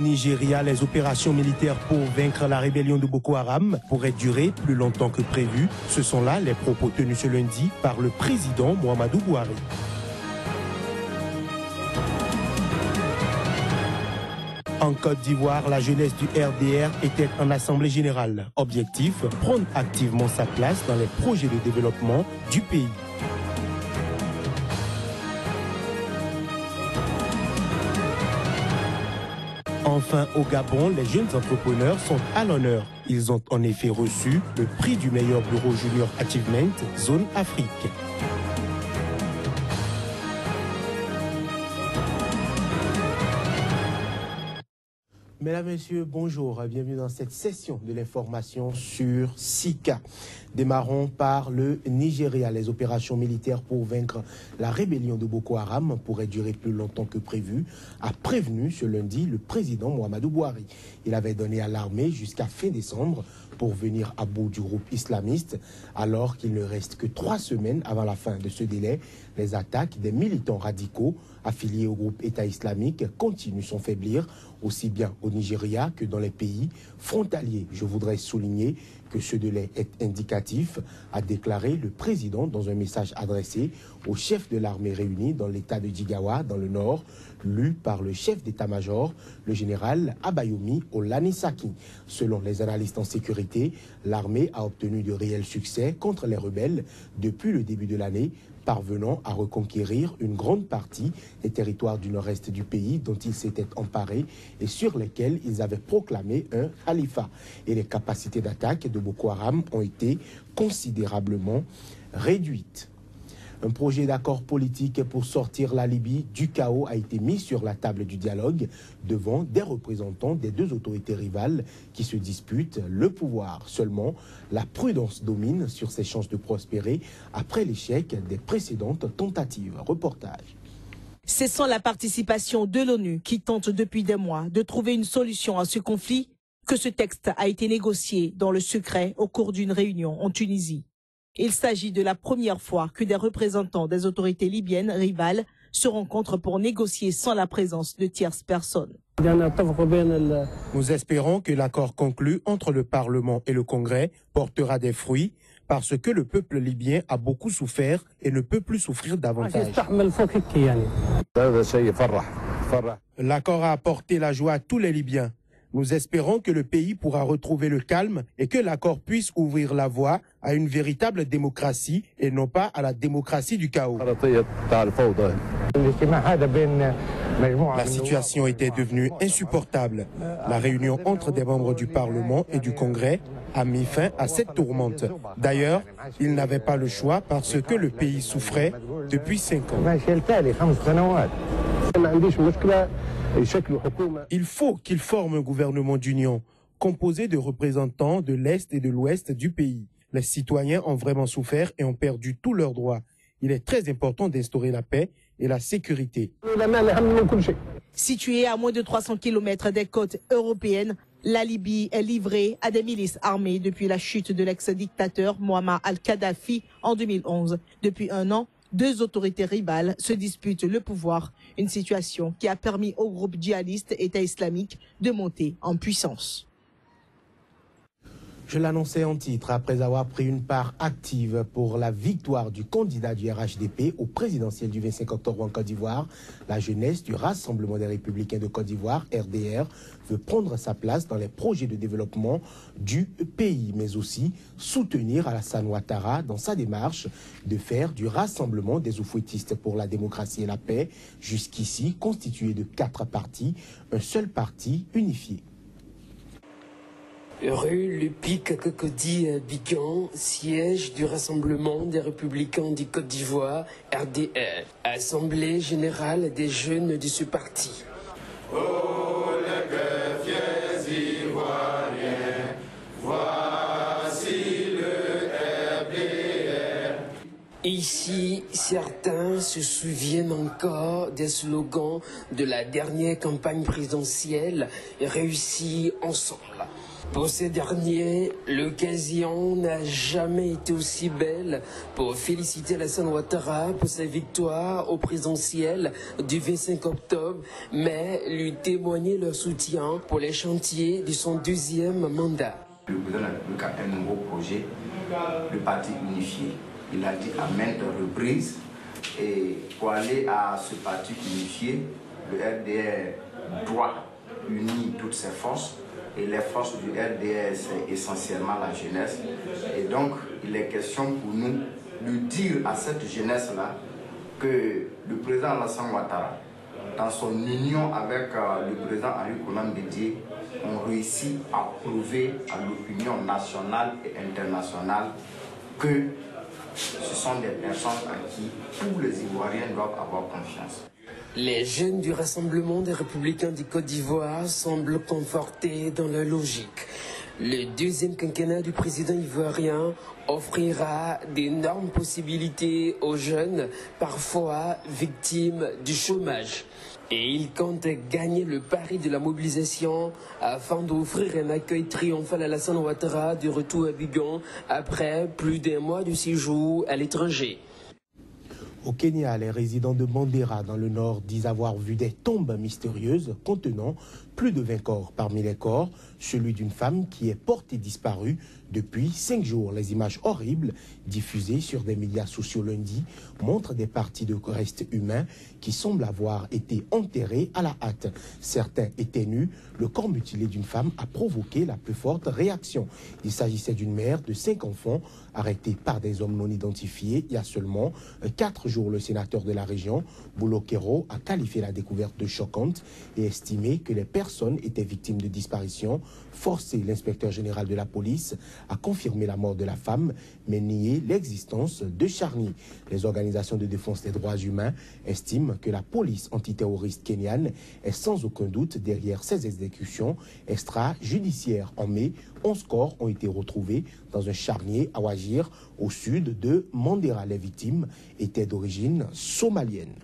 Nigeria, les opérations militaires pour vaincre la rébellion de Boko Haram pourraient durer plus longtemps que prévu. Ce sont là les propos tenus ce lundi par le président Muhammadu Buhari. En Côte d'Ivoire, la jeunesse du RDR était en assemblée générale. Objectif, prendre activement sa place dans les projets de développement du pays. Enfin, au Gabon, les jeunes entrepreneurs sont à l'honneur. Ils ont en effet reçu le prix du meilleur bureau junior Achievement Zone Afrique. Mesdames, Messieurs, bonjour. Bienvenue dans cette session de l'information sur SICA. Démarrons par le Nigeria. Les opérations militaires pour vaincre la rébellion de Boko Haram pourraient durer plus longtemps que prévu, a prévenu ce lundi le président Muhammadu Buhari. Il avait donné à l'armée jusqu'à fin décembre pour venir à bout du groupe islamiste, alors qu'il ne reste que 3 semaines avant la fin de ce délai. Les attaques des militants radicaux affiliés au groupe État islamique continuent sans faiblir, aussi bien au Nigeria que dans les pays frontaliers. Je voudrais souligner que ce délai est indicatif, a déclaré le président dans un message adressé au chef de l'armée réunie dans l'état de Jigawa, dans le nord, lu par le chef d'état-major, le général Abayomi Olanisaki. Selon les analystes en sécurité, l'armée a obtenu de réels succès contre les rebelles depuis le début de l'année, parvenant à reconquérir une grande partie des territoires du nord-est du pays dont ils s'étaient emparés et sur lesquels ils avaient proclamé un califat. Et les capacités d'attaque de Boko Haram ont été considérablement réduites. Un projet d'accord politique pour sortir la Libye du chaos a été mis sur la table du dialogue devant des représentants des deux autorités rivales qui se disputent le pouvoir. Seulement, la prudence domine sur ses chances de prospérer après l'échec des précédentes tentatives. Reportage. C'est sans la participation de l'ONU qui tente depuis des mois de trouver une solution à ce conflit que ce texte a été négocié dans le secret au cours d'une réunion en Tunisie. Il s'agit de la première fois que des représentants des autorités libyennes rivales se rencontrent pour négocier sans la présence de tierces personnes. Nous espérons que l'accord conclu entre le Parlement et le Congrès portera des fruits parce que le peuple libyen a beaucoup souffert et ne peut plus souffrir davantage. L'accord a apporté la joie à tous les Libyens. Nous espérons que le pays pourra retrouver le calme et que l'accord puisse ouvrir la voie à une véritable démocratie et non pas à la démocratie du chaos. La situation était devenue insupportable. La réunion entre des membres du Parlement et du Congrès a mis fin à cette tourmente. D'ailleurs, ils n'avaient pas le choix parce que le pays souffrait depuis 5 ans. Il faut qu'ils forment un gouvernement d'union composé de représentants de l'Est et de l'Ouest du pays. Les citoyens ont vraiment souffert et ont perdu tous leurs droits. Il est très important d'instaurer la paix et la sécurité. Située à moins de 300 km des côtes européennes, la Libye est livrée à des milices armées depuis la chute de l'ex-dictateur Muammar al-Kadhafi en 2011. Depuis 1 an, 2 autorités rivales se disputent le pouvoir, une situation qui a permis au groupe djihadiste État islamique de monter en puissance. Je l'annonçais en titre, après avoir pris une part active pour la victoire du candidat du RHDP au présidentiel du 25 octobre en Côte d'Ivoire, la jeunesse du Rassemblement des Républicains de Côte d'Ivoire, RDR, veut prendre sa place dans les projets de développement du pays, mais aussi soutenir Alassane Ouattara dans sa démarche de faire du Rassemblement des Oufouettistes pour la démocratie et la paix, jusqu'ici constitué de 4 partis, un seul parti unifié. Rue Le Pic, Cocody, Bican, siège du Rassemblement des Républicains du Côte d'Ivoire, RDR, Assemblée Générale des Jeunes de ce parti. Oh, les fiers Ivoiriens, voici le RDR. Ici, certains se souviennent encore des slogans de la dernière campagne présidentielle réussie ensemble. Pour ces derniers, l'occasion n'a jamais été aussi belle pour féliciter Alassane Ouattara pour sa victoire au présidentiel du 25 octobre, mais lui témoigner leur soutien pour les chantiers de son deuxième mandat. Le président de la République a un nouveau projet, le parti unifié. Il a dit à maintes reprises, et pour aller à ce parti unifié, le RDR doit unir toutes ses forces. Et les forces du RDR, c'est essentiellement la jeunesse. Et donc, il est question pour nous de dire à cette jeunesse-là que le président Alassane Ouattara, dans son union avec le président Henri Konan Bédié, ont réussi à prouver à l'opinion nationale et internationale que ce sont des personnes à qui tous les Ivoiriens doivent avoir confiance. Les jeunes du Rassemblement des Républicains du Côte d'Ivoire semblent confortés dans leur logique. Le deuxième quinquennat du président ivoirien offrira d'énormes possibilités aux jeunes, parfois victimes du chômage. Et ils comptent gagner le pari de la mobilisation afin d'offrir un accueil triomphal à Alassane Ouattara de retour à Abidjan après plus d'un mois de séjour à l'étranger. Au Kenya, les résidents de Mandera, dans le nord, disent avoir vu des tombes mystérieuses contenant plus de 20 corps. Parmi les corps, celui d'une femme qui est portée disparue depuis 5 jours. Les images horribles diffusées sur des médias sociaux lundi montrent des parties de restes humains qui semblent avoir été enterrés à la hâte. Certains étaient nus. Le corps mutilé d'une femme a provoqué la plus forte réaction. Il s'agissait d'une mère de 5 enfants arrêtée par des hommes non identifiés il y a seulement 4 jours. Le sénateur de la région, Boulokero, a qualifié la découverte de choquante et estimé que les personnes étaient victimes de disparition forcée. L'inspecteur général de la police a confirmé la mort de la femme, mais nié l'existence de charniers. Les organisations de défense des droits humains estiment que la police antiterroriste kenyane est sans aucun doute derrière ces exécutions extrajudiciaires. En mai, 11 corps ont été retrouvés dans un charnier à Wajir, au sud de Mandera. Les victimes étaient d'origine somalienne.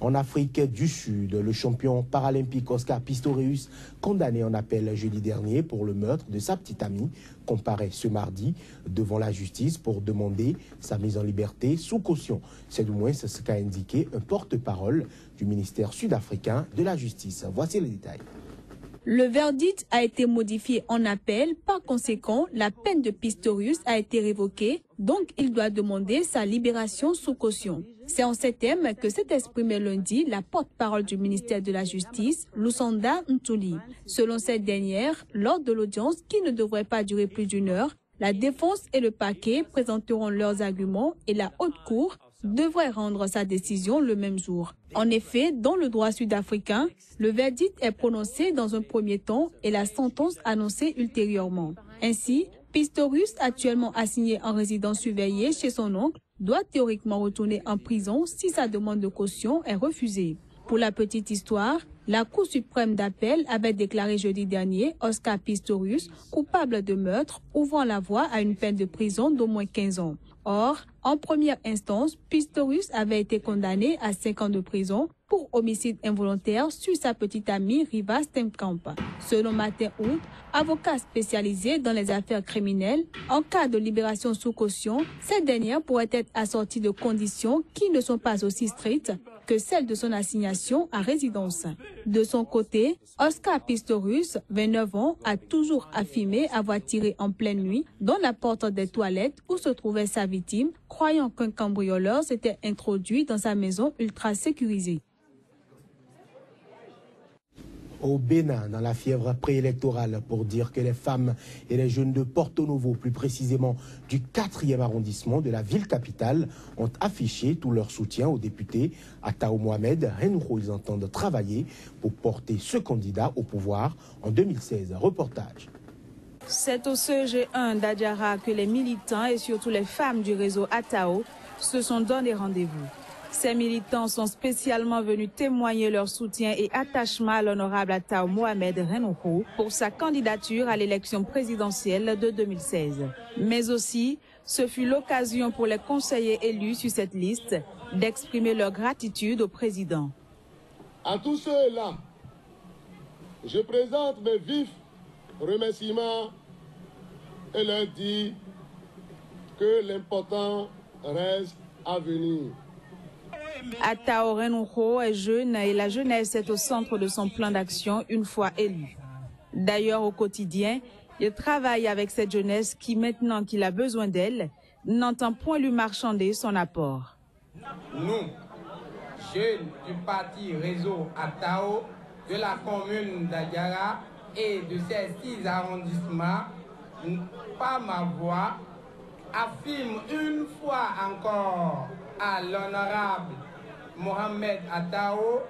En Afrique du Sud, le champion paralympique Oscar Pistorius, condamné en appel jeudi dernier pour le meurtre de sa petite amie, comparaît ce mardi devant la justice pour demander sa mise en liberté sous caution. C'est du moins ce qu'a indiqué un porte-parole du ministère sud-africain de la Justice. Voici les détails. Le verdict a été modifié en appel. Par conséquent, la peine de Pistorius a été révoquée, donc il doit demander sa libération sous caution. C'est en ces termes que s'est exprimé lundi la porte-parole du ministère de la Justice, Lusanda Ntuli. Selon cette dernière, lors de l'audience qui ne devrait pas durer plus d'1 heure, la défense et le parquet présenteront leurs arguments et la haute cour devrait rendre sa décision le même jour. En effet, dans le droit sud-africain, le verdict est prononcé dans un premier temps et la sentence annoncée ultérieurement. Ainsi, Pistorius, actuellement assigné en résidence surveillée chez son oncle, doit théoriquement retourner en prison si sa demande de caution est refusée. Pour la petite histoire, la Cour suprême d'appel avait déclaré jeudi dernier Oscar Pistorius coupable de meurtre, ouvrant la voie à une peine de prison d'au moins 15 ans. Or, en première instance, Pistorius avait été condamné à 5 ans de prison pour homicide involontaire sur sa petite amie Riva Steenkamp. Selon Martin Hood, avocat spécialisé dans les affaires criminelles, en cas de libération sous caution, cette dernière pourrait être assortie de conditions qui ne sont pas aussi strictes que celles de son assignation à résidence. De son côté, Oscar Pistorius, 29 ans, a toujours affirmé avoir tiré en pleine nuit dans la porte des toilettes où se trouvait sa victime, croyant qu'un cambrioleur s'était introduit dans sa maison ultra sécurisée. Au Bénin, dans la fièvre préélectorale, pour dire que les femmes et les jeunes de Porto Novo, plus précisément du 4e arrondissement de la ville-capitale, ont affiché tout leur soutien au député Attao Mohamed Renouho. Ils entendent travailler pour porter ce candidat au pouvoir en 2016. Reportage. C'est au CEG1 d'Adjara que les militants et surtout les femmes du réseau Attao se sont donné rendez-vous. Ces militants sont spécialement venus témoigner leur soutien et attachement à l'honorable Attao Mohamed Renouho pour sa candidature à l'élection présidentielle de 2016. Mais aussi, ce fut l'occasion pour les conseillers élus sur cette liste d'exprimer leur gratitude au président. À tous ceux-là, je présente mes vifs remerciements et leur dire que l'important reste à venir. Atao Renouho est jeune et la jeunesse est au centre de son plan d'action une fois élu. D'ailleurs, au quotidien, il travaille avec cette jeunesse qui, maintenant qu'il a besoin d'elle, n'entend point lui marchander son apport. Nous, jeunes du parti Réseau Atao, de la commune d'Adiara et de ses 6 arrondissements, par ma voix, affirme une fois encore à l'honorable Mohamed Atao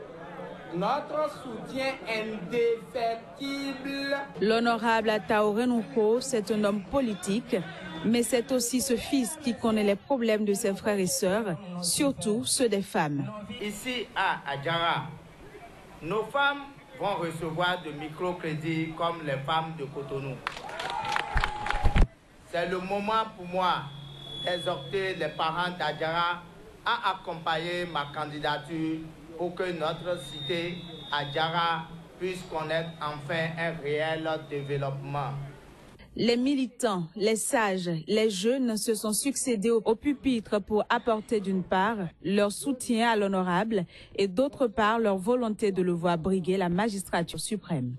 notre soutien indéfectible. L'honorable Atao Renouho, c'est un homme politique, mais c'est aussi ce fils qui connaît les problèmes de ses frères et sœurs, surtout ceux des femmes. Ici à Adjara, nos femmes vont recevoir de microcrédits comme les femmes de Cotonou. C'est le moment pour moi d'exhorter les parents d'Adjara à accompagner ma candidature pour que notre cité Adjara puisse connaître enfin un réel développement. Les militants, les sages, les jeunes se sont succédés au pupitre pour apporter d'une part leur soutien à l'honorable et d'autre part leur volonté de le voir briguer la magistrature suprême.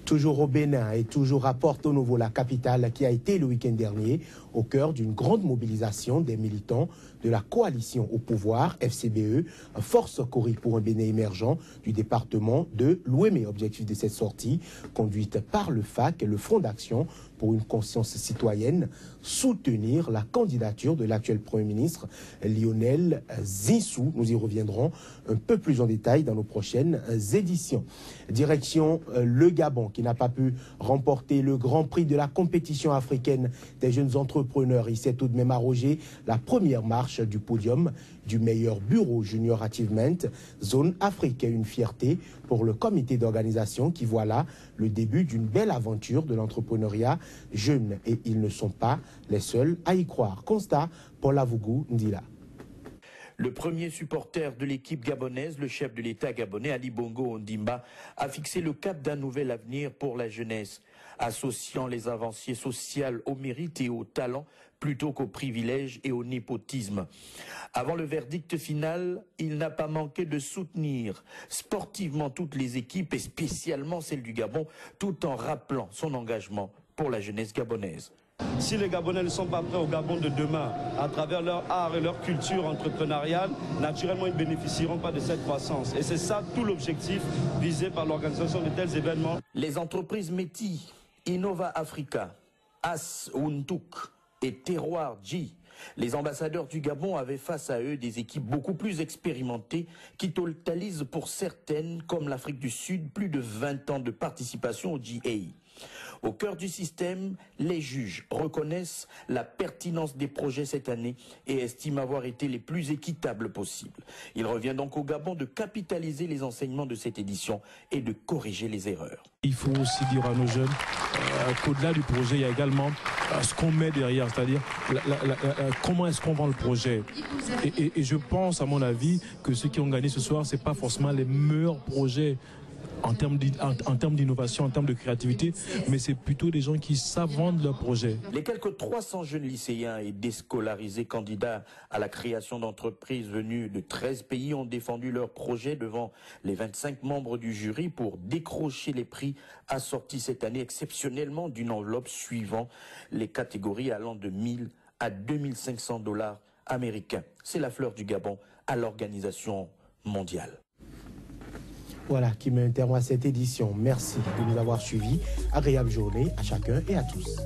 Toujours au Bénin et toujours à Porto Novo, la capitale, qui a été le week-end dernier au cœur d'une grande mobilisation des militants de la coalition au pouvoir, FCBE, Force Cori pour un Bénin émergent du département de l'Ouémé. Objectif de cette sortie, conduite par le FAC et le Front d'Action pour une conscience citoyenne, soutenir la candidature de l'actuel Premier ministre Lionel Zinsou. Nous y reviendrons un peu plus en détail dans nos prochaines éditions. Direction le Gabon, qui n'a pas pu remporter le grand prix de la compétition africaine des jeunes entrepreneurs. Il s'est tout de même arrogé la première marche du podium du meilleur bureau Junior Achievement Zone Afrique. Une fierté pour le comité d'organisation qui voit là le début d'une belle aventure de l'entrepreneuriat jeune. Et ils ne sont pas les seuls à y croire. Constat, Paul Avougou Ndila. Le premier supporter de l'équipe gabonaise, le chef de l'État gabonais, Ali Bongo Ondimba, a fixé le cap d'un nouvel avenir pour la jeunesse, associant les avancées sociales au mérite et au talent plutôt qu'aux privilèges et au népotisme. Avant le verdict final, il n'a pas manqué de soutenir sportivement toutes les équipes et spécialement celle du Gabon, tout en rappelant son engagement pour la jeunesse gabonaise. Si les Gabonais ne sont pas prêts au Gabon de demain, à travers leur art et leur culture entrepreneuriale, naturellement, ils ne bénéficieront pas de cette croissance. Et c'est ça tout l'objectif visé par l'organisation de tels événements. Les entreprises Métis, Innova Africa, As Untuk et Terroir J, les ambassadeurs du Gabon avaient face à eux des équipes beaucoup plus expérimentées qui totalisent pour certaines, comme l'Afrique du Sud, plus de 20 ans de participation au GA. Au cœur du système, les juges reconnaissent la pertinence des projets cette année et estiment avoir été les plus équitables possibles. Il revient donc au Gabon de capitaliser les enseignements de cette édition et de corriger les erreurs. Il faut aussi dire à nos jeunes qu'au-delà du projet, il y a également ce qu'on met derrière, c'est-à-dire comment est-ce qu'on vend le projet. Et je pense, à mon avis, que ceux qui ont gagné ce soir, ce n'est pas forcément les meilleurs projets en termes d'innovation, en termes de créativité, mais c'est plutôt des gens qui savent vendre leur projet. Les quelques 300 jeunes lycéens et déscolarisés candidats à la création d'entreprises venus de 13 pays ont défendu leur projet devant les 25 membres du jury pour décrocher les prix assortis cette année exceptionnellement d'une enveloppe suivant les catégories allant de 1000 à 2500 $ américains. C'est la fleur du Gabon à l'organisation mondiale. Voilà qui met un terme à cette édition. Merci de nous avoir suivis. Agréable journée à chacun et à tous.